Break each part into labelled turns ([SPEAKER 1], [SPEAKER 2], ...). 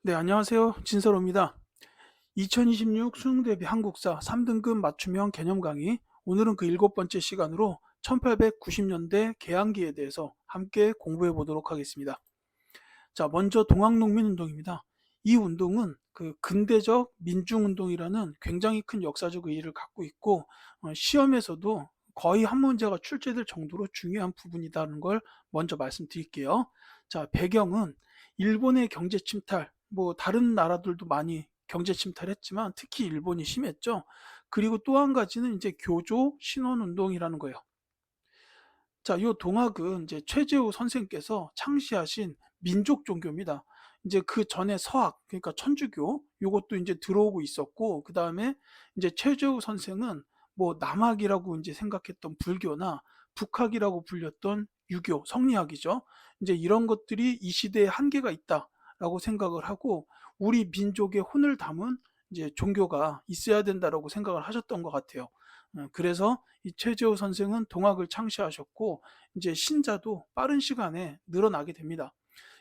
[SPEAKER 1] 네, 안녕하세요. 진서로입니다. 2026 수능대비 한국사 3등급 맞춤형 개념 강의. 오늘은 그 일곱 번째 시간으로 1890년대 개항기에 대해서 함께 공부해 보도록 하겠습니다. 자, 먼저 동학농민운동입니다. 이 운동은 그 근대적 민중운동이라는 굉장히 큰 역사적 의의를 갖고 있고, 시험에서도 거의 한 문제가 출제될 정도로 중요한 부분이라는 걸 먼저 말씀드릴게요. 자, 배경은 일본의 경제 침탈, 뭐 다른 나라들도 많이 경제 침탈했지만 특히 일본이 심했죠. 그리고 또 한 가지는 이제 교조 신원 운동이라는 거예요. 자, 요 동학은 이제 최재우 선생께서 창시하신 민족 종교입니다. 이제 그 전에 서학, 그러니까 천주교, 요것도 이제 들어오고 있었고, 그 다음에 이제 최재우 선생은 뭐 남학이라고 이제 생각했던 불교나 북학이라고 불렸던 유교, 성리학이죠. 이제 이런 것들이 이 시대에 한계가 있다라고 생각을 하고, 우리 민족의 혼을 담은 이제 종교가 있어야 된다라고 생각을 하셨던 것 같아요. 그래서 이 최재호 선생은 동학을 창시하셨고 이제 신자도 빠른 시간에 늘어나게 됩니다.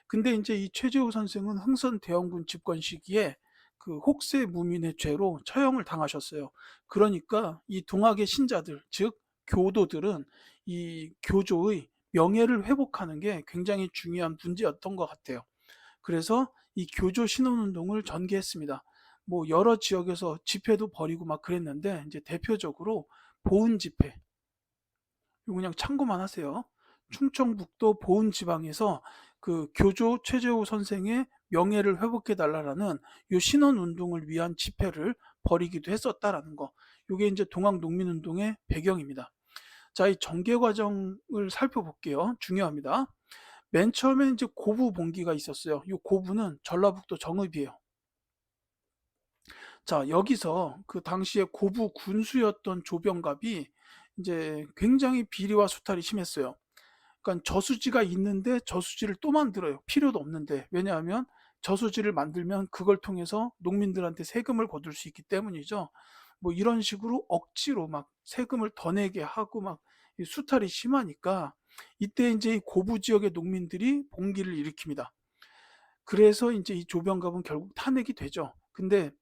[SPEAKER 1] 근데 이제 이 최재호 선생은 흥선 대원군 집권 시기에 그 혹세 무민의 죄로 처형을 당하셨어요. 그러니까 이 동학의 신자들, 즉 교도들은 이 교조의 명예를 회복하는 게 굉장히 중요한 문제였던 것 같아요. 그래서 이 교조 신원운동을 전개했습니다. 뭐 여러 지역에서 집회도 벌이고 막 그랬는데 이제 대표적으로 보은 집회, 이거 그냥 참고만 하세요. 충청북도 보은 지방에서 그 교조 최재호 선생의 명예를 회복해 달라라는 요 신원 운동을 위한 집회를 벌이기도 했었다라는 거. 요게 이제 동학 농민 운동의 배경입니다. 자, 이 전개 과정을 살펴볼게요. 중요합니다. 맨 처음에 이제 고부 봉기가 있었어요. 이 고부는 전라북도 정읍이에요. 자, 여기서 그 당시에 고부 군수였던 조병갑이 이제 굉장히 비리와 수탈이 심했어요. 그러니까 저수지가 있는데 저수지를 또 만들어요. 필요도 없는데. 왜냐하면 저수지를 만들면 그걸 통해서 농민들한테 세금을 거둘 수 있기 때문이죠. 뭐 이런 식으로 억지로 막 세금을 더 내게 하고 막 수탈이 심하니까 이때 이제 이 고부 지역의 농민들이 봉기를 일으킵니다. 그래서 이제 이 조병갑은 결국 탄핵이 되죠. 근데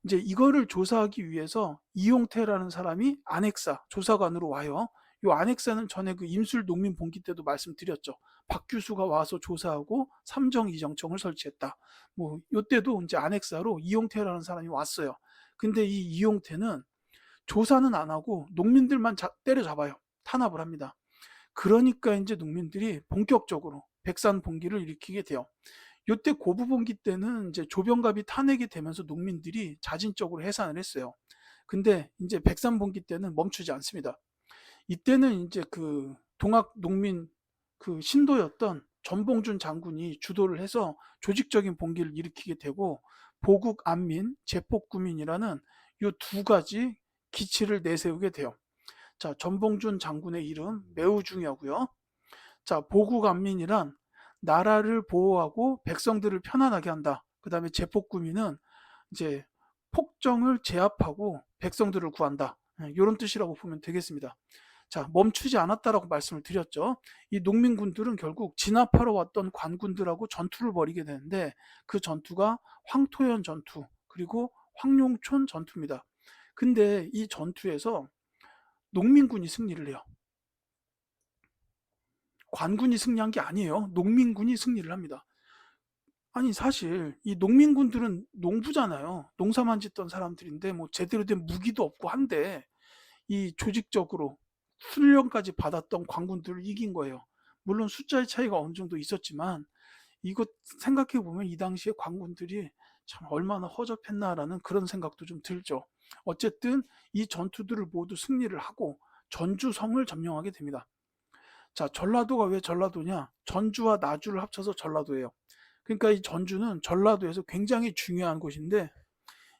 [SPEAKER 1] 이제 이거를 조사하기 위해서 이용태라는 사람이 안핵사 조사관으로 와요. 요 안핵사는 전에 그 임술 농민 봉기 때도 말씀드렸죠. 박규수가 와서 조사하고 삼정 이정청을 설치했다. 뭐 요때도 이제 안핵사로 이용태라는 사람이 왔어요. 근데 이 이용태는 조사는 안 하고 농민들만 때려잡아요. 탄압을 합니다. 그러니까 이제 농민들이 본격적으로 백산 봉기를 일으키게 돼요. 요때 고부봉기 때는 이제 조병갑이 탄핵이 되면서 농민들이 자진적으로 해산을 했어요. 근데 이제 백산봉기 때는 멈추지 않습니다. 이때는 이제 그 동학 농민 그 신도였던 전봉준 장군이 주도를 해서 조직적인 봉기를 일으키게 되고 보국 안민, 제폭구민이라는 요 두 가지 기치를 내세우게 돼요. 자, 전봉준 장군의 이름 매우 중요하고요. 자, 보국안민이란 나라를 보호하고 백성들을 편안하게 한다. 그 다음에 제폭구민은 이제 폭정을 제압하고 백성들을 구한다. 이런 뜻이라고 보면 되겠습니다. 자, 멈추지 않았다라고 말씀을 드렸죠. 이 농민군들은 결국 진압하러 왔던 관군들하고 전투를 벌이게 되는데 그 전투가 황토현 전투 그리고 황룡촌 전투입니다. 근데 이 전투에서 농민군이 승리를 해요. 관군이 승리한 게 아니에요. 농민군이 승리를 합니다. 아니 사실 이 농민군들은 농부잖아요. 농사만 짓던 사람들인데 뭐 제대로 된 무기도 없고 한데 이 조직적으로 훈련까지 받았던 관군들을 이긴 거예요. 물론 숫자의 차이가 어느 정도 있었지만 이거 생각해 보면 이 당시에 관군들이 참 얼마나 허접했나라는 그런 생각도 좀 들죠. 어쨌든 이 전투들을 모두 승리를 하고 전주성을 점령하게 됩니다. 자, 전라도가 왜 전라도냐? 전주와 나주를 합쳐서 전라도예요. 그러니까 이 전주는 전라도에서 굉장히 중요한 곳인데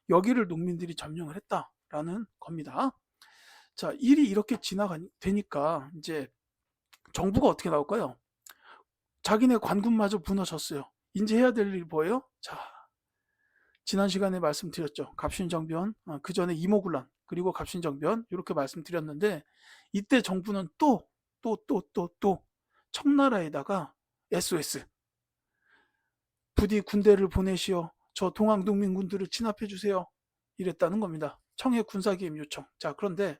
[SPEAKER 1] 여기를 농민들이 점령을 했다라는 겁니다. 자, 일이 이렇게 되니까 이제 정부가 어떻게 나올까요? 자기네 관군마저 무너졌어요. 이제 해야 될 일이 뭐예요? 자, 지난 시간에 말씀드렸죠. 갑신정변, 그 전에 이모군란, 그리고 갑신정변 이렇게 말씀드렸는데 이때 정부는 또 청나라에다가 SOS 부디 군대를 보내시어 저 동학 농민군들을 진압해 주세요. 이랬다는 겁니다. 청해 군사개입 요청. 자, 그런데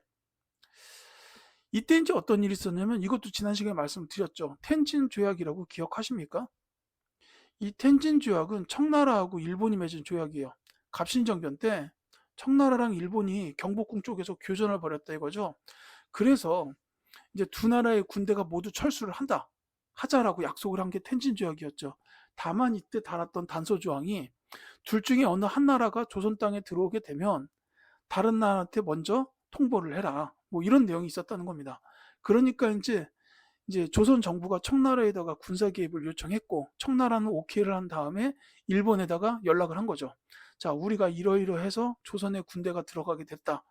[SPEAKER 1] 이때 이제 어떤 일이 있었냐면 이것도 지난 시간에 말씀드렸죠. 텐진 조약이라고 기억하십니까? 이 텐진 조약은 청나라하고 일본이 맺은 조약이에요. 갑신정변 때 청나라랑 일본이 경복궁 쪽에서 교전을 벌였다 이거죠. 그래서 이제 두 나라의 군대가 모두 철수를 하자라고 약속을 한 게 텐진 조약이었죠. 다만 이때 달았던 단서 조항이 둘 중에 어느 한 나라가 조선 땅에 들어오게 되면 다른 나라한테 먼저 통보를 해라. 뭐 이런 내용이 있었다는 겁니다. 그러니까 이제 조선 정부가 청나라에다가 군사 개입을 요청했고 청나라는 오케이를 한 다음에 일본에다가 연락을 한 거죠. 자, 우리가 이러이러해서 조선의 군대가 들어가게 됐다.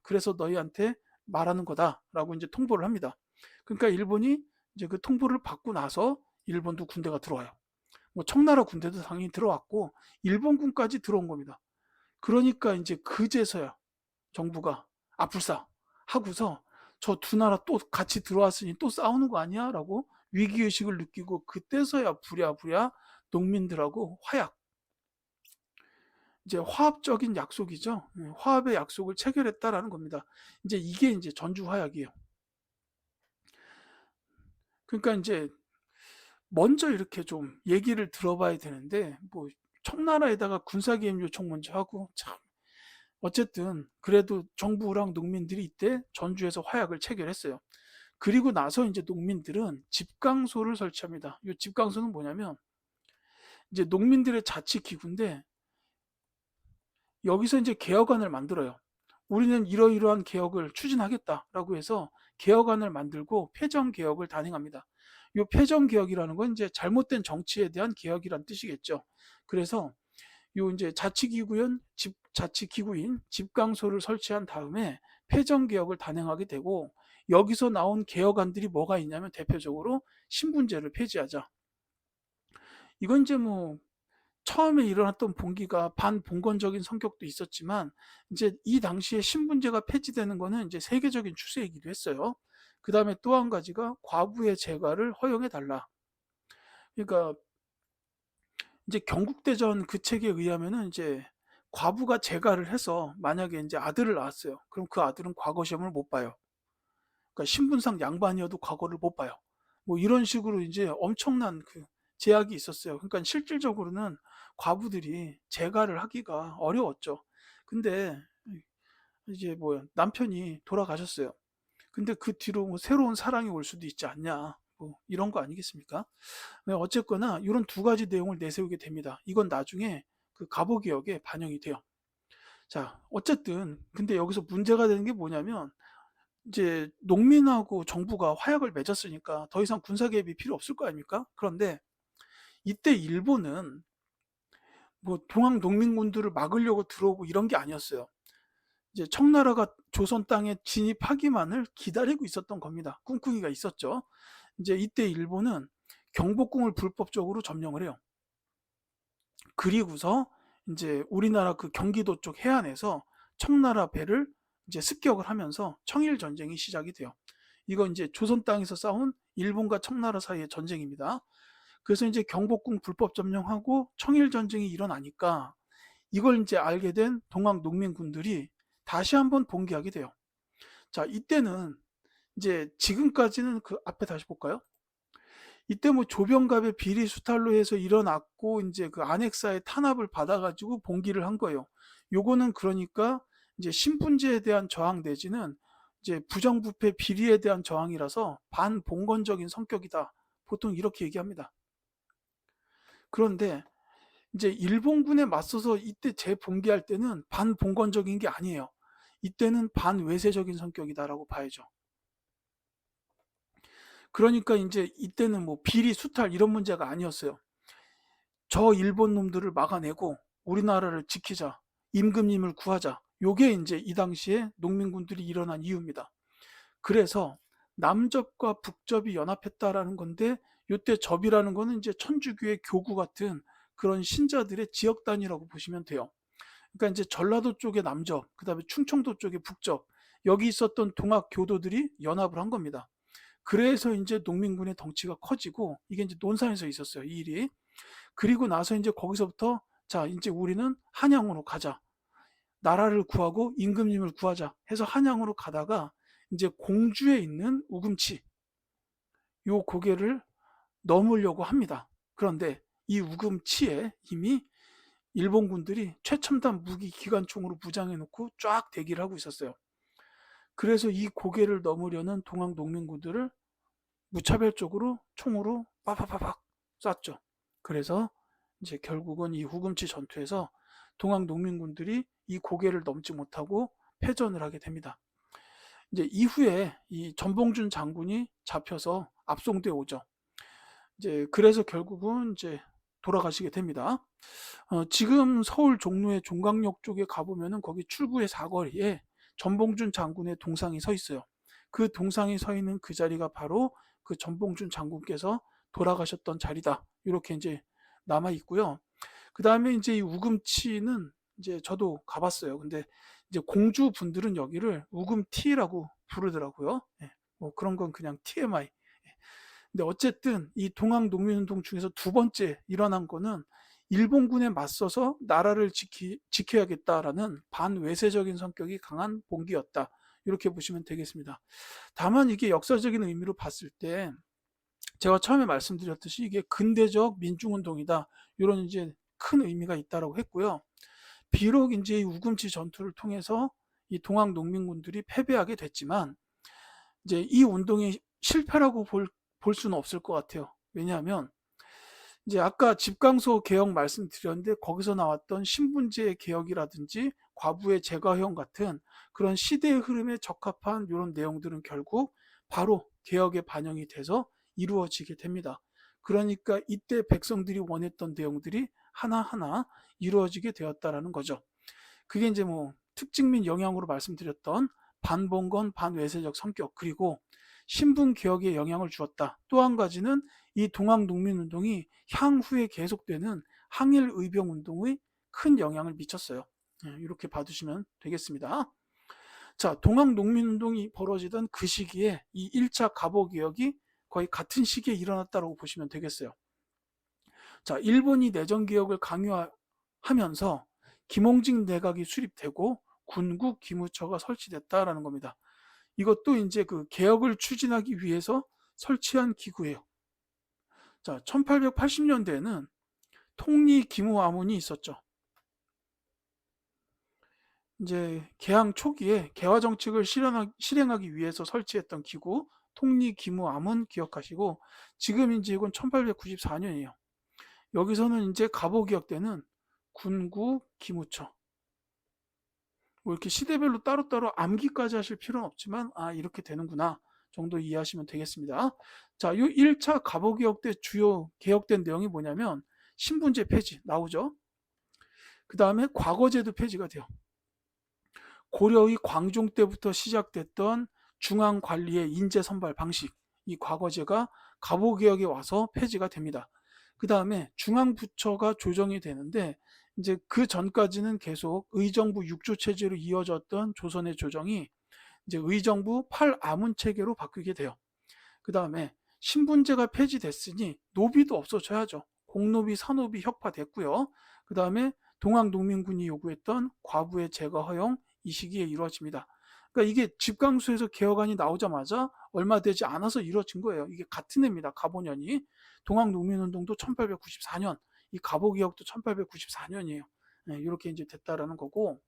[SPEAKER 1] 그래서 너희한테 말하는 거다라고 이제 통보를 합니다. 그러니까 일본이 이제 그 통보를 받고 나서 일본도 군대가 들어와요. 뭐 청나라 군대도 당연히 들어왔고 일본군까지 들어온 겁니다. 그러니까 이제 그제서야 정부가 아뿔싸 하고서 저 두 나라 또 같이 들어왔으니 또 싸우는 거 아니야? 라고 위기의식을 느끼고 그때서야 부랴부랴 농민들하고 이제 화합적인 약속이죠. 화합의 약속을 체결했다라는 겁니다. 이제 이게 이제 전주화약이에요. 그러니까 이제 먼저 이렇게 좀 얘기를 들어봐야 되는데 뭐 청나라에다가 군사개입 요청 먼저 하고 참 어쨌든 그래도 정부랑 농민들이 이때 전주에서 화약을 체결했어요. 그리고 나서 이제 농민들은 집강소를 설치합니다. 이 집강소는 뭐냐면 이제 농민들의 자치 기구인데 여기서 이제 개혁안을 만들어요. 우리는 이러이러한 개혁을 추진하겠다라고 해서 개혁안을 만들고 폐정 개혁을 단행합니다. 이 폐정 개혁이라는 건 이제 잘못된 정치에 대한 개혁이란 뜻이겠죠. 그래서 요 이제 자치기구인 집강소를 설치한 다음에 폐정 개혁을 단행하게 되고 여기서 나온 개혁안들이 뭐가 있냐면 대표적으로 신분제를 폐지하자. 이건 이제 뭐 처음에 일어났던 봉기가 반봉건적인 성격도 있었지만 이제 이 당시에 신분제가 폐지되는 거는 이제 세계적인 추세이기도 했어요. 그 다음에 또 한 가지가 과부의 재가를 허용해 달라. 그러니까 이제 경국대전 그 책에 의하면은 이제 과부가 재가를 해서 만약에 이제 아들을 낳았어요. 그럼 그 아들은 과거 시험을 못 봐요. 그러니까 신분상 양반이어도 과거를 못 봐요. 뭐 이런 식으로 이제 엄청난 그 제약이 있었어요. 그러니까 실질적으로는 과부들이 재가를 하기가 어려웠죠. 근데 이제 뭐 남편이 돌아가셨어요. 근데 그 뒤로 뭐 새로운 사랑이 올 수도 있지 않냐. 뭐 이런 거 아니겠습니까? 네, 어쨌거나 이런 두 가지 내용을 내세우게 됩니다. 이건 나중에 그 가보개혁에 반영이 돼요. 자, 어쨌든 근데 여기서 문제가 되는 게 뭐냐면 이제 농민하고 정부가 화약을 맺었으니까 더 이상 군사 개입이 필요 없을 거 아닙니까? 그런데 이때 일본은 뭐 동학 농민군들을 막으려고 들어오고 이런 게 아니었어요. 이제 청나라가 조선 땅에 진입하기만을 기다리고 있었던 겁니다. 꿍꿍이가 있었죠. 이제 이때 일본은 경복궁을 불법적으로 점령을 해요. 그리고서 이제 우리나라 그 경기도 쪽 해안에서 청나라 배를 이제 습격을 하면서 청일 전쟁이 시작이 돼요. 이건 이제 조선 땅에서 싸운 일본과 청나라 사이의 전쟁입니다. 그래서 이제 경복궁 불법 점령하고 청일 전쟁이 일어나니까 이걸 이제 알게 된 동학 농민군들이 다시 한번 봉기하게 돼요. 자, 이때는 이제 지금까지는 그 앞에 다시 볼까요? 이때 뭐 조병갑의 비리 수탈로 해서 일어났고 이제 그 안핵사의 탄압을 받아가지고 봉기를 한 거예요. 요거는 그러니까 이제 신분제에 대한 저항 내지는 이제 부정부패 비리에 대한 저항이라서 반봉건적인 성격이다. 보통 이렇게 얘기합니다. 그런데 이제 일본군에 맞서서 이때 재봉기할 때는 반봉건적인 게 아니에요. 이때는 반외세적인 성격이다라고 봐야죠. 그러니까 이제 이때는 뭐 비리 수탈 이런 문제가 아니었어요. 저 일본 놈들을 막아내고 우리나라를 지키자. 임금님을 구하자. 요게 이제 이 당시에 농민군들이 일어난 이유입니다. 그래서 남접과 북접이 연합했다라는 건데 요때 접이라는 거는 이제 천주교의 교구 같은 그런 신자들의 지역 단위라고 보시면 돼요. 그러니까 이제 전라도 쪽의 남접, 그다음에 충청도 쪽의 북접, 여기 있었던 동학 교도들이 연합을 한 겁니다. 그래서 이제 농민군의 덩치가 커지고 이게 이제 논산에서 있었어요, 이 일이. 그리고 나서 이제 거기서부터 자, 이제 우리는 한양으로 가자. 나라를 구하고 임금님을 구하자 해서 한양으로 가다가 이제 공주에 있는 우금치, 요 고개를 넘으려고 합니다. 그런데 이 우금치에 이미 일본군들이 최첨단 무기 기관총으로 무장해 놓고 쫙 대기를 하고 있었어요. 그래서 이 고개를 넘으려는 동학 농민군들을 무차별적으로 총으로 빠바바박 쐈죠. 그래서 이제 결국은 이 우금치 전투에서 동학 농민군들이 이 고개를 넘지 못하고 패전을 하게 됩니다. 이제 이후에 이 전봉준 장군이 잡혀서 압송돼 오죠. 이제 그래서 결국은 이제 돌아가시게 됩니다. 지금 서울 종로의 종강역 쪽에 가보면은 거기 출구의 사거리에 전봉준 장군의 동상이 서 있어요. 그 동상이 서 있는 그 자리가 바로 그 전봉준 장군께서 돌아가셨던 자리다. 이렇게 이제 남아 있고요. 그 다음에 이제 이 우금치는 이제 저도 가봤어요. 근데 이제 공주 분들은 여기를 우금티라고 부르더라고요. 예, 뭐 그런 건 그냥 TMI. 근데 어쨌든 이 동학 농민운동 중에서 두 번째 일어난 거는 일본군에 맞서서 나라를 지켜야겠다라는 반외세적인 성격이 강한 봉기였다. 이렇게 보시면 되겠습니다. 다만 이게 역사적인 의미로 봤을 때 제가 처음에 말씀드렸듯이 이게 근대적 민중운동이다. 이런 이제 큰 의미가 있다라고 했고요. 비록 이제 이 우금치 전투를 통해서 이 동학 농민군들이 패배하게 됐지만 이제 이 운동이 실패라고 볼 수는 없을 것 같아요. 왜냐하면 이제 아까 집강소 개혁 말씀드렸는데 거기서 나왔던 신분제 개혁이라든지 과부의 재가형 같은 그런 시대의 흐름에 적합한 이런 내용들은 결국 바로 개혁에 반영이 돼서 이루어지게 됩니다. 그러니까 이때 백성들이 원했던 내용들이 하나하나 이루어지게 되었다라는 거죠. 그게 이제 뭐 특징 및 영향으로 말씀드렸던 반봉건 반외세적 성격, 그리고 신분 개혁에 영향을 주었다. 또 한 가지는 이 동학 농민운동이 향후에 계속되는 항일 의병 운동의 큰 영향을 미쳤어요. 이렇게 봐두시면 되겠습니다. 자, 동학 농민운동이 벌어지던 그 시기에 이 1차 갑오개혁이 거의 같은 시기에 일어났다고 보시면 되겠어요. 자, 일본이 내정개혁을 강요하면서 김홍직 내각이 수립되고 군국 기무처가 설치됐다라는 겁니다. 이것도 이제 그 개혁을 추진하기 위해서 설치한 기구예요. 자, 1880년대에는 통리 기무아문이 있었죠. 이제 개항 초기에 개화 정책을 실행하기 위해서 설치했던 기구 통리 기무아문 기억하시고, 지금 이제 이건 1894년이에요. 여기서는 이제 갑오개혁 때는 군국 기무처, 뭐 이렇게 시대별로 따로따로 암기까지 하실 필요는 없지만 이렇게 되는구나 정도 이해하시면 되겠습니다. 자, 요 1차 갑오개혁 때 주요 개혁된 내용이 뭐냐면 신분제 폐지 나오죠. 그 다음에 과거제도 폐지가 돼요. 고려의 광종 때부터 시작됐던 중앙관리의 인재 선발 방식, 이 과거제가 갑오개혁에 와서 폐지가 됩니다. 그 다음에 중앙부처가 조정이 되는데 이제 그 전까지는 계속 의정부 6조 체제로 이어졌던 조선의 조정이 이제 의정부 8아문 체계로 바뀌게 돼요. 그 다음에 신분제가 폐지됐으니 노비도 없어져야죠. 공노비, 사노비 혁파됐고요. 그 다음에 동학농민군이 요구했던 과부의 제거 허용 이 시기에 이루어집니다. 그러니까 이게 집강수에서 개혁안이 나오자마자 얼마 되지 않아서 이루어진 거예요. 이게 같은 해입니다. 갑오년이. 동학농민운동도 1894년, 이 갑오개혁도 1894년이에요. 이렇게 이제 됐다라는 거고,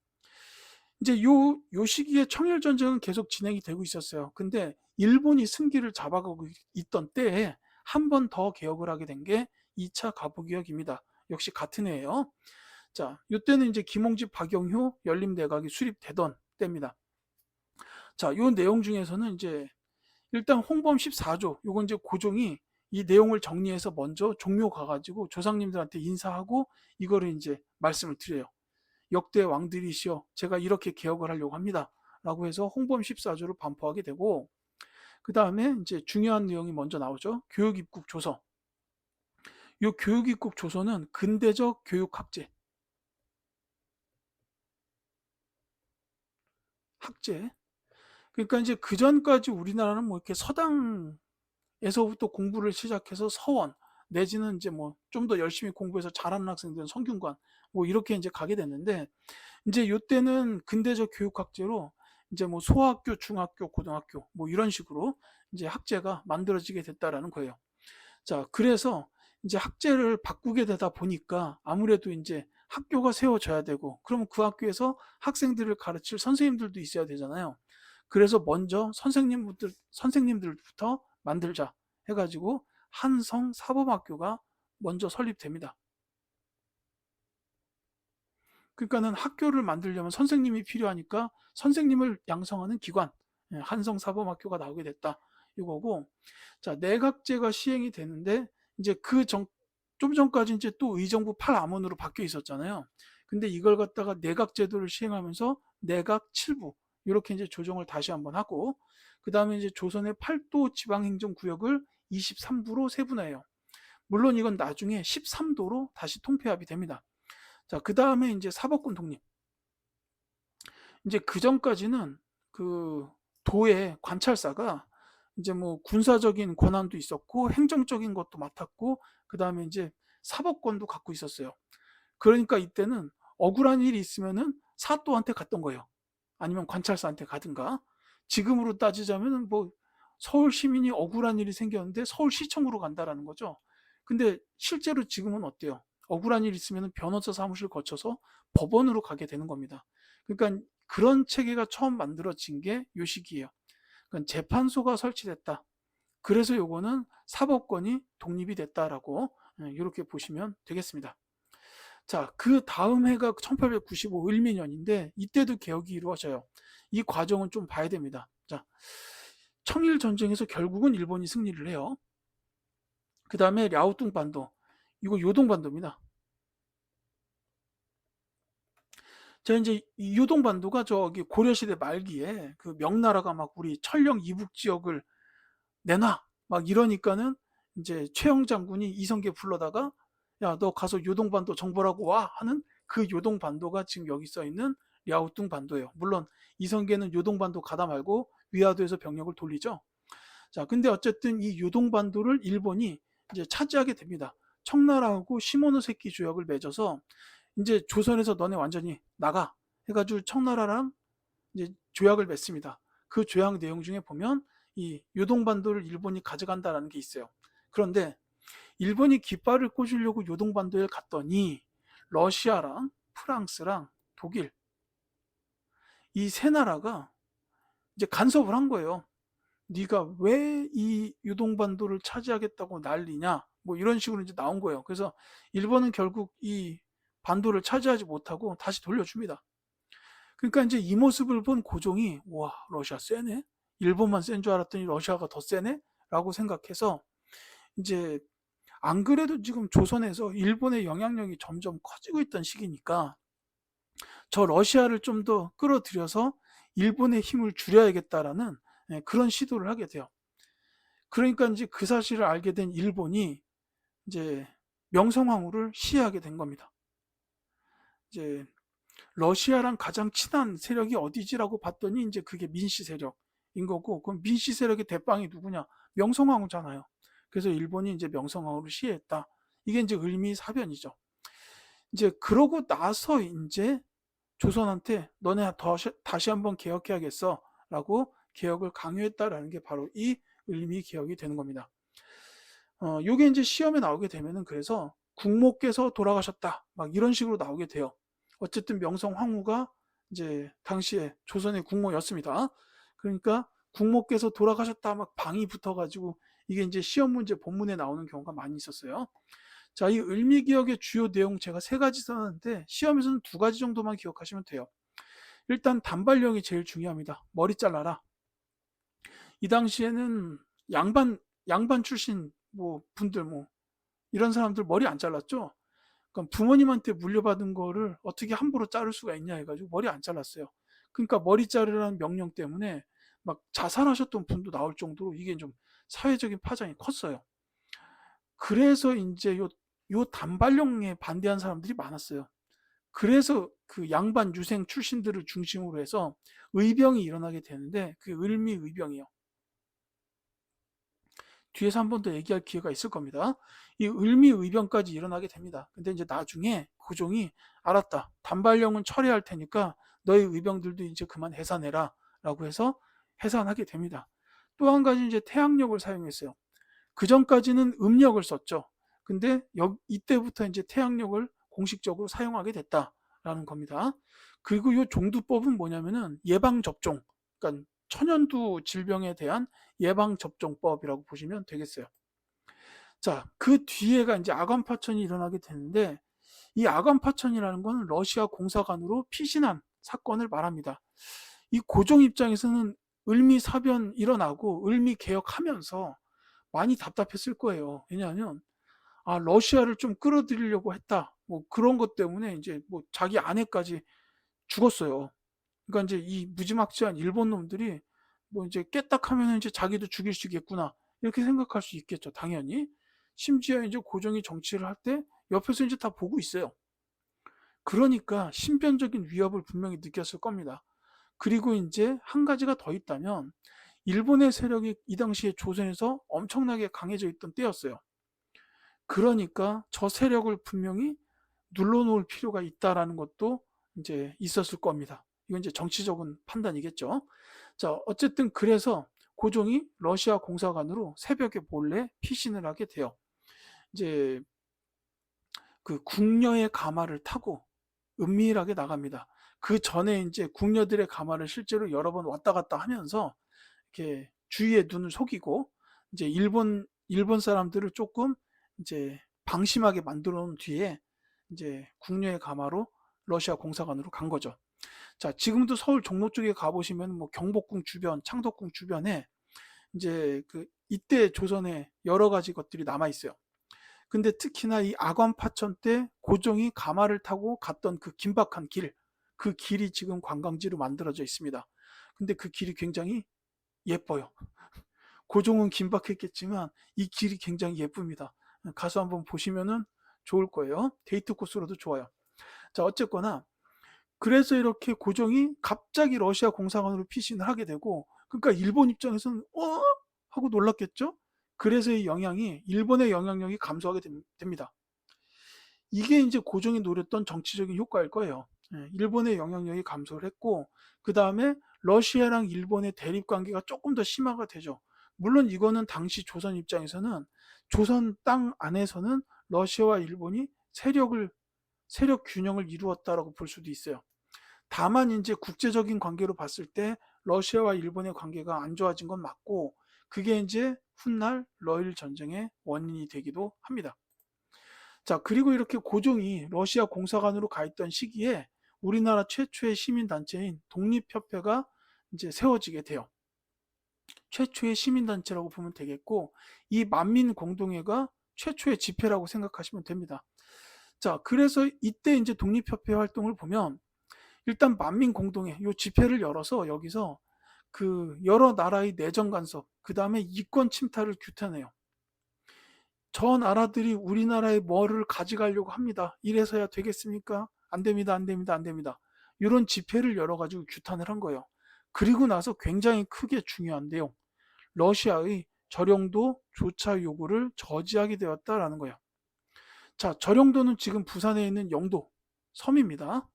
[SPEAKER 1] 이제 요 시기에 청일전쟁은 계속 진행이 되고 있었어요. 근데 일본이 승기를 잡아가고 있던 때에 한 번 더 개혁을 하게 된 게 2차 갑오개혁입니다. 역시 같은 해예요. 자, 이때는 이제 김홍집, 박영효 연립내각이 수립되던 때입니다. 자, 요 내용 중에서는 이제 일단 홍범 14조, 요건 이제 고종이 이 내용을 정리해서 먼저 종묘 가가지고 조상님들한테 인사하고 이거를 이제 말씀을 드려요. 역대 왕들이시여 제가 이렇게 개혁을 하려고 합니다. 라고 해서 홍범 14조를 반포하게 되고, 그 다음에 이제 중요한 내용이 먼저 나오죠. 교육입국 조서. 이 교육입국 조서는 근대적 교육학제, 학제. 그러니까 이제 그 전까지 우리나라는 뭐 이렇게 서당에서부터 공부를 시작해서 서원, 내지는 이제 뭐 좀 더 열심히 공부해서 잘하는 학생들은 성균관 뭐 이렇게 이제 가게 됐는데, 이제 요때는 근대적 교육학제로 이제 뭐 소학교, 중학교, 고등학교 뭐 이런 식으로 이제 학제가 만들어지게 됐다라는 거예요. 자, 그래서 이제 학제를 바꾸게 되다 보니까 아무래도 이제 학교가 세워져야 되고, 그러면 그 학교에서 학생들을 가르칠 선생님들도 있어야 되잖아요. 그래서 먼저 선생님들부터 만들자 해가지고 한성사범학교가 먼저 설립됩니다. 그러니까는 학교를 만들려면 선생님이 필요하니까 선생님을 양성하는 기관, 한성사범학교가 나오게 됐다 이거고. 자, 내각제가 시행이 되는데 이제 좀 전까지 이제 또 의정부 8암원으로 바뀌어 있었잖아요. 근데 이걸 갖다가 내각제도를 시행하면서 내각 7부 이렇게 이제 조정을 다시 한번 하고, 그 다음에 이제 조선의 8도 지방행정구역을 23부로 세분화해요. 물론 이건 나중에 13도로 다시 통폐합이 됩니다. 자, 그 다음에 이제 사법권 독립. 이제 그 전까지는 그 도의 관찰사가 이제 뭐 군사적인 권한도 있었고 행정적인 것도 맡았고, 그 다음에 이제 사법권도 갖고 있었어요. 그러니까 이때는 억울한 일이 있으면은 사또한테 갔던 거예요. 아니면 관찰사한테 가든가. 지금으로 따지자면 뭐 서울 시민이 억울한 일이 생겼는데 서울시청으로 간다라는 거죠. 근데 실제로 지금은 어때요? 억울한 일이 있으면 변호사 사무실 거쳐서 법원으로 가게 되는 겁니다. 그러니까 그런 체계가 처음 만들어진 게 요 시기예요. 그러니까 재판소가 설치됐다. 그래서 요거는 사법권이 독립이 됐다라고 이렇게 보시면 되겠습니다. 자, 그 다음 해가 1895 을미년인데 이때도 개혁이 이루어져요. 이 과정은 좀 봐야 됩니다. 자, 청일 전쟁에서 결국은 일본이 승리를 해요. 그 다음에 랴오뚱 반도, 이거 요동반도입니다. 자, 이제 이 요동반도가 저기 고려시대 말기에 그 명나라가 막 우리 천령 이북 지역을 내놔 막 이러니까는 이제 최영 장군이 이성계 불러다가 야, 너 가서 요동반도 정벌하고 와 하는 그 요동반도가 지금 여기 써 있는 랴오뚱 반도예요. 물론 이성계는 요동반도 가다 말고 위화도에서 병력을 돌리죠. 자, 근데 어쨌든 이 요동반도를 일본이 이제 차지하게 됩니다. 청나라하고 시모노세키 조약을 맺어서 이제 조선에서 너네 완전히 나가 해가지고 청나라랑 이제 조약을 맺습니다. 그 조약 내용 중에 보면 이 요동반도를 일본이 가져간다라는 게 있어요. 그런데 일본이 깃발을 꽂으려고 요동반도에 갔더니 러시아랑 프랑스랑 독일 이 세 나라가 이제 간섭을 한 거예요. 네가 왜 이 요동반도를 차지하겠다고 난리냐? 뭐 이런 식으로 이제 나온 거예요. 그래서 일본은 결국 이 반도를 차지하지 못하고 다시 돌려줍니다. 그러니까 이제 이 모습을 본 고종이 와, 러시아 세네? 일본만 센 줄 알았더니 러시아가 더 세네? 라고 생각해서 이제 안 그래도 지금 조선에서 일본의 영향력이 점점 커지고 있던 시기니까 저 러시아를 좀 더 끌어들여서 일본의 힘을 줄여야겠다라는 그런 시도를 하게 돼요. 그러니까 이제 그 사실을 알게 된 일본이 이제 명성황후를 시해하게 된 겁니다. 이제 러시아랑 가장 친한 세력이 어디지라고 봤더니 이제 그게 민씨 세력인 거고, 그럼 민씨 세력의 대빵이 누구냐? 명성황후잖아요. 그래서 일본이 이제 명성황후를 시해했다. 이게 이제 을미사변이죠. 이제 그러고 나서 이제 조선한테 너네 다시 한번 개혁해야겠어 라고 개혁을 강요했다라는 게 바로 이 을미 개혁이 되는 겁니다. 요게 이제 시험에 나오게 되면은 그래서 국모께서 돌아가셨다 막 이런 식으로 나오게 돼요. 어쨌든 명성 황후가 이제 당시에 조선의 국모였습니다. 그러니까 국모께서 돌아가셨다 막 방이 붙어가지고 이게 이제 시험 문제 본문에 나오는 경우가 많이 있었어요. 자, 이 을미기억의 주요 내용 제가 세 가지 써놨는데 시험에서는 두 가지 정도만 기억하시면 돼요. 일단 단발령이 제일 중요합니다. 머리 잘라라. 이 당시에는 양반 출신 뭐 분들 뭐 이런 사람들 머리 안 잘랐죠. 그러니까 부모님한테 물려받은 거를 어떻게 함부로 자를 수가 있냐 해가지고 머리 안 잘랐어요. 그러니까 머리 자르라는 명령 때문에 막 자살하셨던 분도 나올 정도로 이게 좀 사회적인 파장이 컸어요. 그래서 이제 요 단발령에 반대한 사람들이 많았어요. 그래서 그 양반 유생 출신들을 중심으로 해서 의병이 일어나게 되는데 그게 을미의병이요. 뒤에서 한 번 더 얘기할 기회가 있을 겁니다. 이 을미의변까지 일어나게 됩니다. 근데 이제 나중에 고종이 알았다. 단발령은 철회할 테니까 너희 의병들도 이제 그만 해산해라 라고 해서 해산하게 됩니다. 또 한 가지 이제 태양력을 사용했어요. 그 전까지는 음력을 썼죠. 근데 이때부터 이제 태양력을 공식적으로 사용하게 됐다라는 겁니다. 그리고 이 종두법은 뭐냐면은 예방접종, 그러니까 천연두 질병에 대한 예방접종법이라고 보시면 되겠어요. 자, 그 뒤에가 이제 아관파천이 일어나게 되는데, 이 아관파천이라는 건 러시아 공사관으로 피신한 사건을 말합니다. 이 고종 입장에서는 을미사변 일어나고 을미개혁하면서 많이 답답했을 거예요. 왜냐하면 러시아를 좀 끌어들이려고 했다. 뭐 그런 것 때문에 이제 뭐 자기 아내까지 죽었어요. 그러니까 이제 이 무지막지한 일본 놈들이 뭐 이제 깨딱하면 이제 자기도 죽일 수 있겠구나 이렇게 생각할 수 있겠죠. 당연히. 심지어 이제 고종이 정치를 할 때 옆에서 이제 다 보고 있어요. 그러니까 신변적인 위협을 분명히 느꼈을 겁니다. 그리고 이제 한 가지가 더 있다면 일본의 세력이 이 당시에 조선에서 엄청나게 강해져 있던 때였어요. 그러니까 저 세력을 분명히 눌러놓을 필요가 있다라는 것도 이제 있었을 겁니다. 이건 이제 정치적인 판단이겠죠. 자, 어쨌든 그래서 고종이 러시아 공사관으로 새벽에 몰래 피신을 하게 돼요. 이제 그 궁녀의 가마를 타고 은밀하게 나갑니다. 그 전에 이제 궁녀들의 가마를 실제로 여러 번 왔다 갔다 하면서 이렇게 주위의 눈을 속이고 이제 일본 사람들을 조금 이제 방심하게 만들어 놓은 뒤에 이제 궁녀의 가마로 러시아 공사관으로 간 거죠. 자, 지금도 서울 종로 쪽에 가보시면 뭐 경복궁 주변, 창덕궁 주변에 이제 그 이때 조선의 여러 가지 것들이 남아 있어요. 근데 특히나 이 아관파천 때 고종이 가마를 타고 갔던 그 긴박한 길, 그 길이 지금 관광지로 만들어져 있습니다. 근데 그 길이 굉장히 예뻐요. 고종은 긴박했겠지만 이 길이 굉장히 예쁩니다. 가서 한번 보시면은 좋을 거예요. 데이트 코스로도 좋아요. 자, 어쨌거나 그래서 이렇게 고종이 갑자기 러시아 공사관으로 피신을 하게 되고, 그러니까 일본 입장에서는 하고 놀랐겠죠. 그래서 이 영향이 일본의 영향력이 감소하게 됩니다. 이게 이제 고종이 노렸던 정치적인 효과일 거예요. 일본의 영향력이 감소를 했고, 그 다음에 러시아랑 일본의 대립 관계가 조금 더 심화가 되죠. 물론 이거는 당시 조선 입장에서는 조선 땅 안에서는 러시아와 일본이 세력 균형을 이루었다라고 볼 수도 있어요. 다만 이제 국제적인 관계로 봤을 때 러시아와 일본의 관계가 안 좋아진 건 맞고, 그게 이제 훗날 러일 전쟁의 원인이 되기도 합니다. 자, 그리고 이렇게 고종이 러시아 공사관으로 가 있던 시기에 우리나라 최초의 시민단체인 독립협회가 이제 세워지게 돼요. 최초의 시민단체라고 보면 되겠고, 이 만민공동회가 최초의 집회라고 생각하시면 됩니다. 자, 그래서 이때 이제 독립협회 활동을 보면 일단 만민공동회 요 집회를 열어서 여기서 그 여러 나라의 내정 간섭, 그 다음에 이권 침탈을 규탄해요. 저 나라들이 우리나라의 뭐를 가져가려고 합니다. 이래서야 되겠습니까? 안 됩니다, 안 됩니다, 안 됩니다. 이런 집회를 열어가지고 규탄을 한 거예요. 그리고 나서 굉장히 크게 중요한 내용, 러시아의 저령도 조차 요구를 저지하게 되었다라는 거예요. 자, 저령도는 지금 부산에 있는 영도, 섬입니다.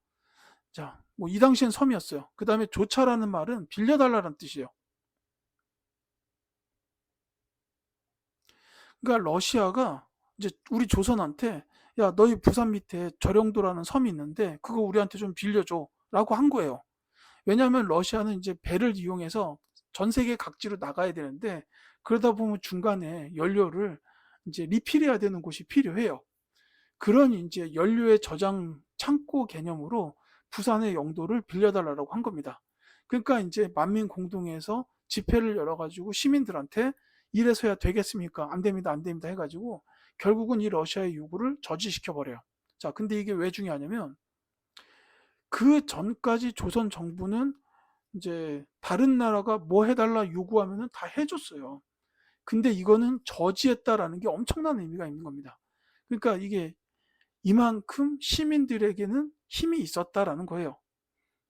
[SPEAKER 1] 자, 뭐 이 당시엔 섬이었어요. 그 다음에 조차라는 말은 빌려달라는 뜻이에요. 그러니까 러시아가 이제 우리 조선한테 야, 너희 부산 밑에 저령도라는 섬이 있는데 그거 우리한테 좀 빌려줘 라고 한 거예요. 왜냐하면 러시아는 이제 배를 이용해서 전 세계 각지로 나가야 되는데 그러다 보면 중간에 연료를 이제 리필해야 되는 곳이 필요해요. 그런 이제 연료의 저장 창고 개념으로 부산의 영도를 빌려달라고 한 겁니다. 그러니까 이제 만민공동회에서 집회를 열어가지고 시민들한테 이래서야 되겠습니까? 안 됩니다, 안 됩니다 해가지고 결국은 이 러시아의 요구를 저지시켜 버려요. 자, 근데 이게 왜 중요하냐면 그 전까지 조선 정부는 이제 다른 나라가 뭐 해달라 요구하면은 다 해줬어요. 근데 이거는 저지했다라는 게 엄청난 의미가 있는 겁니다. 그러니까 이게 이만큼 시민들에게는 힘이 있었다라는 거예요.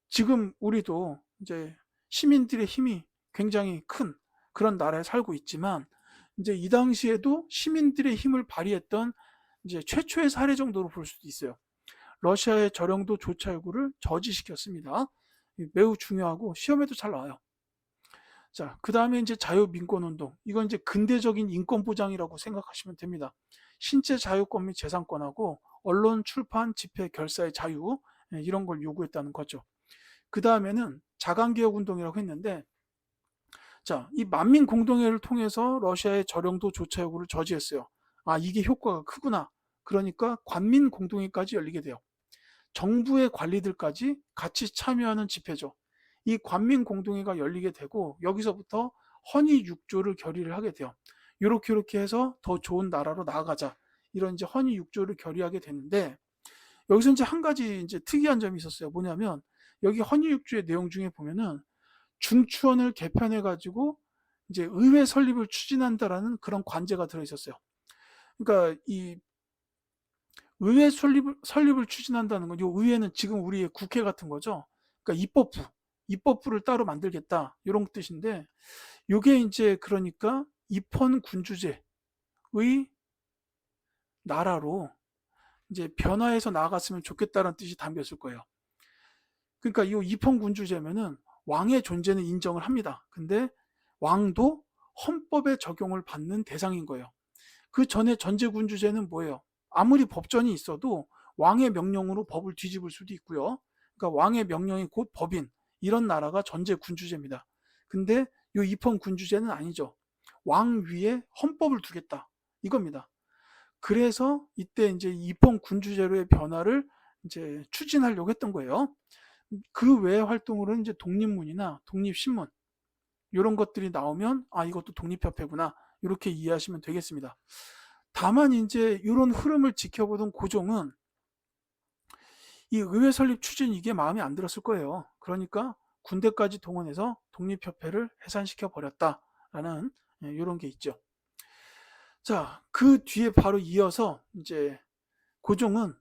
[SPEAKER 1] 지금 우리도 이제 시민들의 힘이 굉장히 큰 그런 나라에 살고 있지만 이제 이 당시에도 시민들의 힘을 발휘했던 이제 최초의 사례 정도로 볼 수도 있어요. 러시아의 저령도 조차 요구를 저지시켰습니다. 매우 중요하고 시험에도 잘 나와요. 자, 그 다음에 이제 자유민권운동. 이건 이제 근대적인 인권보장이라고 생각하시면 됩니다. 신체 자유권 및 재산권하고 언론, 출판, 집회, 결사의 자유, 이런 걸 요구했다는 거죠. 그 다음에는 자강개혁운동이라고 했는데, 자, 이 만민공동회를 통해서 러시아의 저령도 조차 요구를 저지했어요. 아, 이게 효과가 크구나. 그러니까 관민공동회까지 열리게 돼요. 정부의 관리들까지 같이 참여하는 집회죠. 이 관민공동회가 열리게 되고 여기서부터 헌의 6조를 결의를 하게 돼요. 이렇게 해서 더 좋은 나라로 나아가자. 이런 이제 헌의 6조를 결의하게 되는데 여기서 이제 한 가지 이제 특이한 점이 있었어요. 뭐냐면 여기 헌의 6조의 내용 중에 보면은 중추원을 개편해 가지고 이제 의회 설립을 추진한다라는 그런 관제가 들어 있었어요. 그러니까 이 의회 설립을 추진한다는 건, 요 의회는 지금 우리의 국회 같은 거죠. 그러니까 입법부를 따로 만들겠다. 이런 뜻인데, 요게 이제 그러니까 입헌 군주제의 나라로 이제 변화해서 나아갔으면 좋겠다는 뜻이 담겨 있을 거예요. 그러니까 이 입헌 군주제면은 왕의 존재는 인정을 합니다. 근데 왕도 헌법의 적용을 받는 대상인 거예요. 그 전에 전제군주제는 뭐예요? 아무리 법전이 있어도 왕의 명령으로 법을 뒤집을 수도 있고요. 그러니까 왕의 명령이 곧 법인, 이런 나라가 전제군주제입니다. 근데 이 입헌군주제는 아니죠. 왕 위에 헌법을 두겠다. 이겁니다. 그래서 이때 이제 입헌군주제로의 변화를 이제 추진하려고 했던 거예요. 그 외의 활동으로는 이제 독립문이나 독립신문 이런 것들이 나오면 아, 이것도 독립협회구나, 이렇게 이해하시면 되겠습니다. 다만 이제 이런 흐름을 지켜보던 고종은 이 의회 설립 추진 이게 마음에 안 들었을 거예요. 그러니까 군대까지 동원해서 독립협회를 해산시켜 버렸다라는 이런 게 있죠. 자, 그 뒤에 바로 이어서 이제 고종은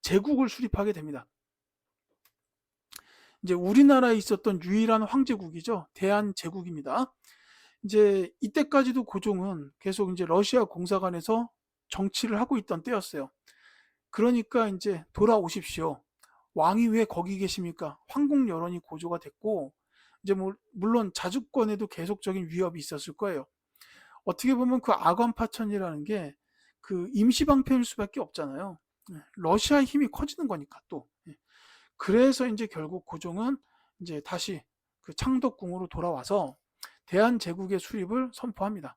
[SPEAKER 1] 제국을 수립하게 됩니다. 이제 우리나라에 있었던 유일한 황제국이죠. 대한제국입니다. 이제 이때까지도 고종은 계속 이제 러시아 공사관에서 정치를 하고 있던 때였어요. 그러니까 이제 돌아오십시오. 왕이 왜 거기 계십니까? 황국 여론이 고조가 됐고, 이제 물론 자주권에도 계속적인 위협이 있었을 거예요. 어떻게 보면 그 아관파천이라는 게 그 임시방편일 수밖에 없잖아요. 러시아의 힘이 커지는 거니까 또. 그래서 이제 결국 고종은 이제 다시 그 창덕궁으로 돌아와서 대한제국의 수립을 선포합니다.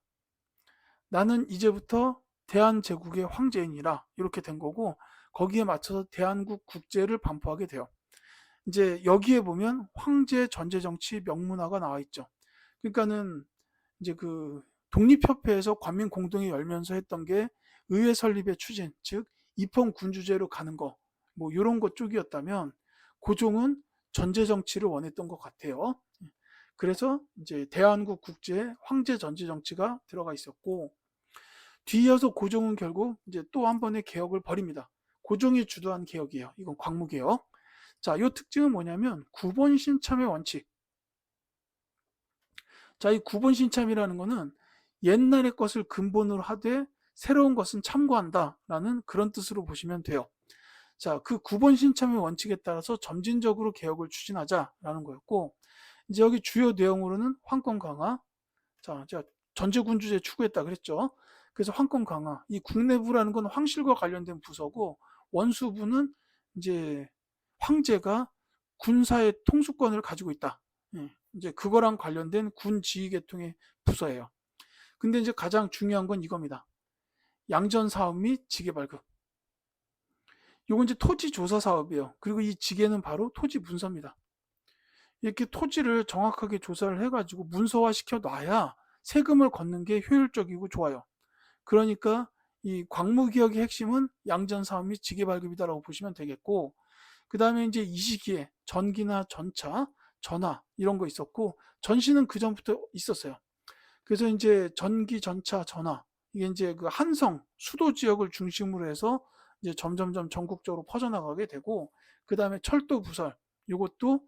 [SPEAKER 1] 나는 이제부터 대한제국의 황제이니라, 이렇게 된 거고, 거기에 맞춰서 대한국 국제를 반포하게 돼요. 이제 여기에 보면 황제 전제정치 명문화가 나와 있죠. 그러니까는 이제 그 독립협회에서 관민공동회 열면서 했던 게 의회 설립의 추진, 즉 입헌군주제로 가는 거, 뭐 이런 것 쪽이었다면 고종은 전제정치를 원했던 것 같아요. 그래서 이제 대한국 국제에 황제 전제정치가 들어가 있었고, 뒤이어서 고종은 결국 이제 또 한 번의 개혁을 벌입니다. 고종이 주도한 개혁이에요. 이건 광무개혁. 자, 이 특징은 뭐냐면 구본 신참의 원칙. 자, 이 구본 신참이라는 거는 옛날의 것을 근본으로 하되 새로운 것은 참고한다라는 그런 뜻으로 보시면 돼요. 자, 그 구본 신참의 원칙에 따라서 점진적으로 개혁을 추진하자라는 거였고, 이제 여기 주요 내용으로는 황권 강화. 자, 제가 전제군주제 추구했다 그랬죠. 그래서 황권 강화. 이 국내부라는 건 황실과 관련된 부서고, 원수부는 이제 황제가 군사의 통수권을 가지고 있다. 이제 그거랑 관련된 군 지휘계통의 부서예요. 근데 이제 가장 중요한 건 이겁니다. 양전 사업 및 지계 발급. 이건 이제 토지 조사 사업이에요. 그리고 이 지계는 바로 토지 문서입니다. 이렇게 토지를 정확하게 조사를 해가지고 문서화 시켜 놔야 세금을 걷는 게 효율적이고 좋아요. 그러니까 이 광무개혁의 핵심은 양전 사업 및 지계 발급이다라고 보시면 되겠고, 그 다음에 이제 이 시기에 전기나 전차, 전화 이런 거 있었고, 전시는 그 전부터 있었어요. 그래서 이제 전기, 전차, 전화, 이게 이제 그 한성 수도 지역을 중심으로 해서 이제 점점점 전국적으로 퍼져나가게 되고, 그 다음에 철도 부설, 이것도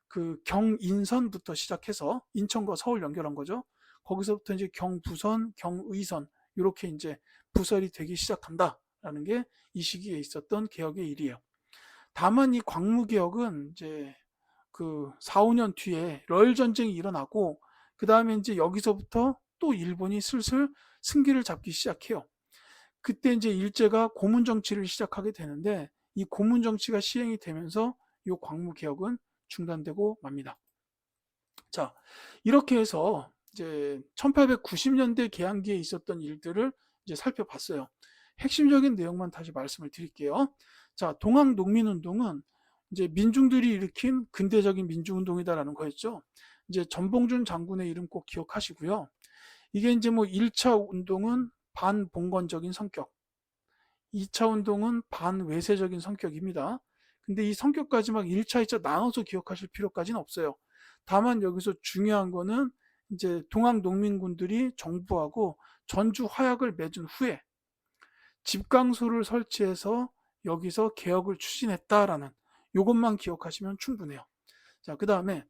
[SPEAKER 1] 그 경인선부터 시작해서 인천과 서울 연결한 거죠. 거기서부터 이제 경부선, 경의선 이렇게 이제 부설이 되기 시작한다라는 게 이 시기에 있었던 개혁의 일이에요. 다만 이 광무개혁은 이제 그 4, 5년 뒤에 러일 전쟁이 일어나고 그 다음에 이제 여기서부터 또 일본이 슬슬 승기를 잡기 시작해요. 그때 이제 일제가 고문 정치를 시작하게 되는데 이 고문 정치가 시행이 되면서 이 광무개혁은 중단되고 맙니다. 자, 이렇게 해서 이제 1890년대 개항기에 있었던 일들을 이제 살펴봤어요. 핵심적인 내용만 다시 말씀을 드릴게요. 자, 동학 농민운동은 이제 민중들이 일으킨 근대적인 민주운동이다라는 거였죠. 이제 전봉준 장군의 이름 꼭 기억하시고요. 이게 이제 뭐 1차 운동은 반봉건적인 성격, 2차 운동은 반외세적인 성격입니다. 근데 이 성격까지 막 1차, 2차 나눠서 기억하실 필요까지는 없어요. 다만 여기서 중요한 거는 이제 동학 농민군들이 정부하고 전주 화약을 맺은 후에 집강소를 설치해서 여기서 개혁을 추진했다라는 이것만 기억하시면 충분해요. 자, 그 다음에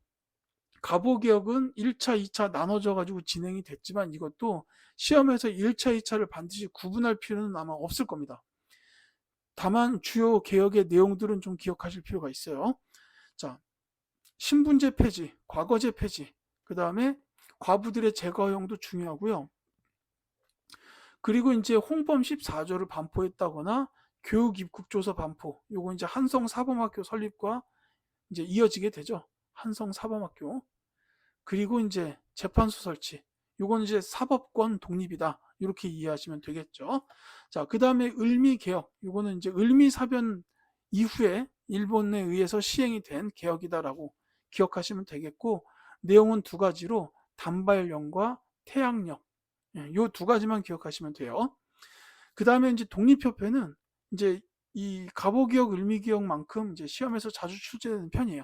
[SPEAKER 1] 갑오개혁은 1차, 2차 나눠져 가지고 진행이 됐지만 이것도 시험에서 1차, 2차를 반드시 구분할 필요는 아마 없을 겁니다. 다만 주요 개혁의 내용들은 좀 기억하실 필요가 있어요. 자, 신분제 폐지, 과거제 폐지, 그 다음에 과부들의 제거 허용도 중요하고요. 그리고 이제 홍범 14조를 반포했다거나 교육 입국조서 반포, 요거 이제 한성 사범학교 설립과 이제 이어지게 되죠. 한성 사범학교. 그리고 이제 재판소 설치. 요건 이제 사법권 독립이다. 이렇게 이해하시면 되겠죠. 자, 그 다음에 을미개혁. 요거는 이제 을미사변 이후에 일본에 의해서 시행이 된 개혁이다라고 기억하시면 되겠고, 내용은 두 가지로 단발령과 태양령. 요 두 가지만 기억하시면 돼요. 그 다음에 이제 독립협회는 이제 이 갑오개혁, 을미개혁만큼 이제 시험에서 자주 출제되는 편이에요.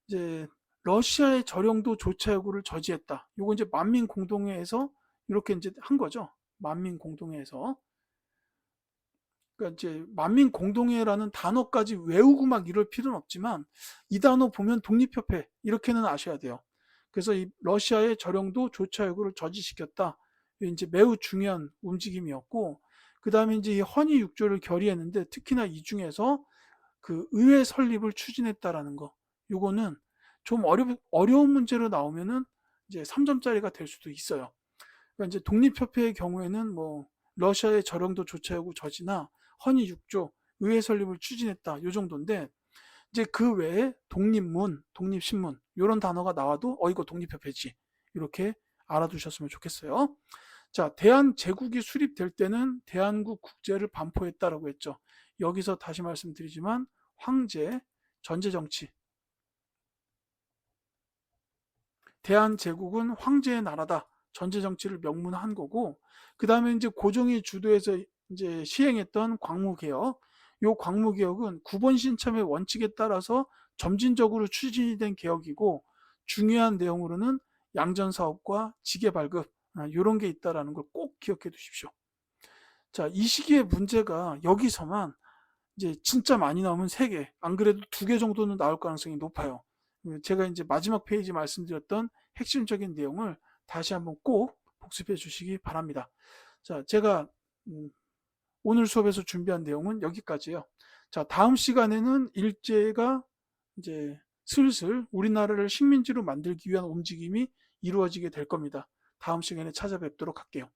[SPEAKER 1] 이제 러시아의 저령도 조차 요구를 저지했다. 요거 이제 만민공동회에서 이렇게 이제 한 거죠. 만민공동회에서. 그러니까 이제 만민공동회라는 단어까지 외우고 막 이럴 필요는 없지만 이 단어 보면 독립협회 이렇게는 아셔야 돼요. 그래서 이 러시아의 저령도 조차 요구를 저지시켰다. 이제 매우 중요한 움직임이었고 그 다음에 이제 이 헌의 6조를 결의했는데 특히나 이 중에서 그 의회 설립을 추진했다라는 거. 요거는 좀 어려운 문제로 나오면은 이제 3점짜리가 될 수도 있어요. 그러니까 이제 독립협회의 경우에는 뭐 러시아의 저령도 조차 요구 저지나 헌의 6조 의회 설립을 추진했다. 요 정도인데 이제 그 외에 독립문, 독립신문 이런 단어가 나와도 이거 독립협회지. 이렇게 알아두셨으면 좋겠어요. 자, 대한제국이 수립될 때는 대한국 국제를 반포했다라고 했죠. 여기서 다시 말씀드리지만 황제, 전제정치. 대한제국은 황제의 나라다. 전제정치를 명문한 거고, 그 다음에 이제 고종이 주도해서 이제 시행했던 광무개혁. 요 광무개혁은 9번 신참의 원칙에 따라서 점진적으로 추진이 된 개혁이고, 중요한 내용으로는 양전사업과 지계발급, 이런 게 있다라는 걸 꼭 기억해 두십시오. 자, 이 시기의 문제가 여기서만 이제 진짜 많이 나오면 3개, 안 그래도 2개 정도는 나올 가능성이 높아요. 제가 이제 마지막 페이지 말씀드렸던 핵심적인 내용을 다시 한번 꼭 복습해 주시기 바랍니다. 자, 제가 오늘 수업에서 준비한 내용은 여기까지예요. 자, 다음 시간에는 일제가 이제 슬슬 우리나라를 식민지로 만들기 위한 움직임이 이루어지게 될 겁니다. 다음 시간에 찾아뵙도록 할게요.